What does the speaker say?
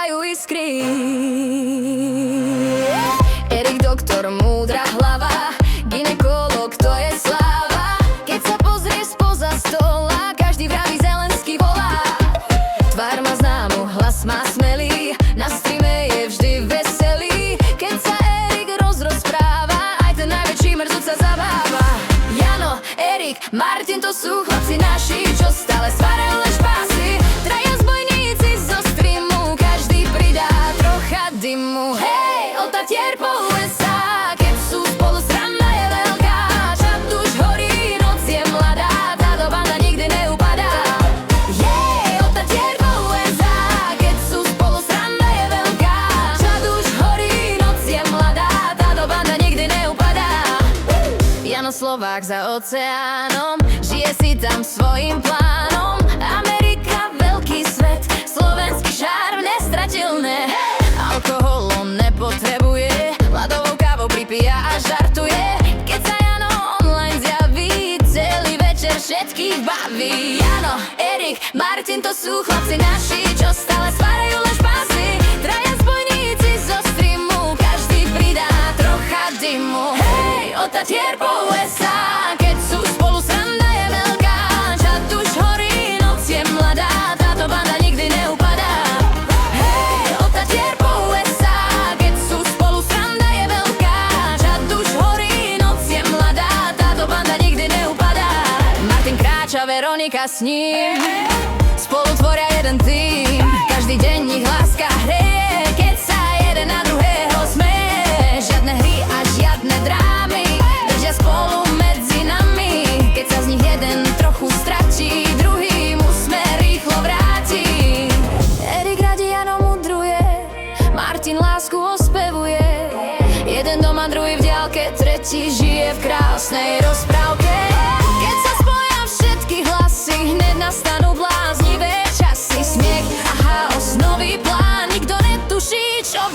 lietajú iskry. Erik doktor, múdra hlava, gynekolog, to je sláva. Keď sa pozrie spoza stola, každý vraví Zelenský volá. Tvár má známu, hlas má smelý, na streame je vždy veselý. Keď sa Erik rozpráva, aj ten najväčší mrzut sa zabáva. Jano, Erik, Martin, to sú chlapci naši, čo stále stvárajú len špásy. Traja zbojníci zo streamu, každý pridá trocha dymu. Hej, od Tatier po USA, keď sú spolu, sranda je veľká. Čad už horí, noc je mladá, táto banda nikdy neupadá. Jej, od Tatier po USA, keď sú spolu, sranda je veľká. Čad už horí, noc je mladá, táto banda nikdy neupadá. Jano Slovák za oceánom, žije si tam svojim plánom. Amerika, veľký svet, slovenský šarm nestratilné. Alkohol on nepotrebuje, ľadovou kávou pripíja a žartuje. Keď sa Jano online zjaví, celý večer všetkých baví. Jano, Erik, Martin, to sú chlapci naši, čo stále stvárajú len špásy. Traja zbojníci zo streamu, každý pridá trocha dymu. Hej, od Tatier po USA, keď sú spolu, sranda je veľká. Čad už horí, noc je mladá, táto banda nikdy neupadá. Hej, od Tatier po USA, keď sú spolu, sranda je veľká. Čad už horí, noc je mladá, táto banda nikdy neupadá. Martin kráča, Veronika s ním, spolu tvoria jeden tým. Každý deň ich láska hreje, keď sa jeden na druhého smeje. Žiadne hry a žiadne drámy, držia spolu medzi nami. Keď sa z nich jeden trochu stratí, druhý mu smer rýchlo vráti. Erik radi Jano mudruje, Martin lásku ospevuje. Jeden doma, druhý v diaľke, tretí žije v krásnej rozprávke. Keď sa spoja všetky hlasy, hneď nastanú bláznivé časy. Smiech a chaos, nový plán, nikto netuší, čo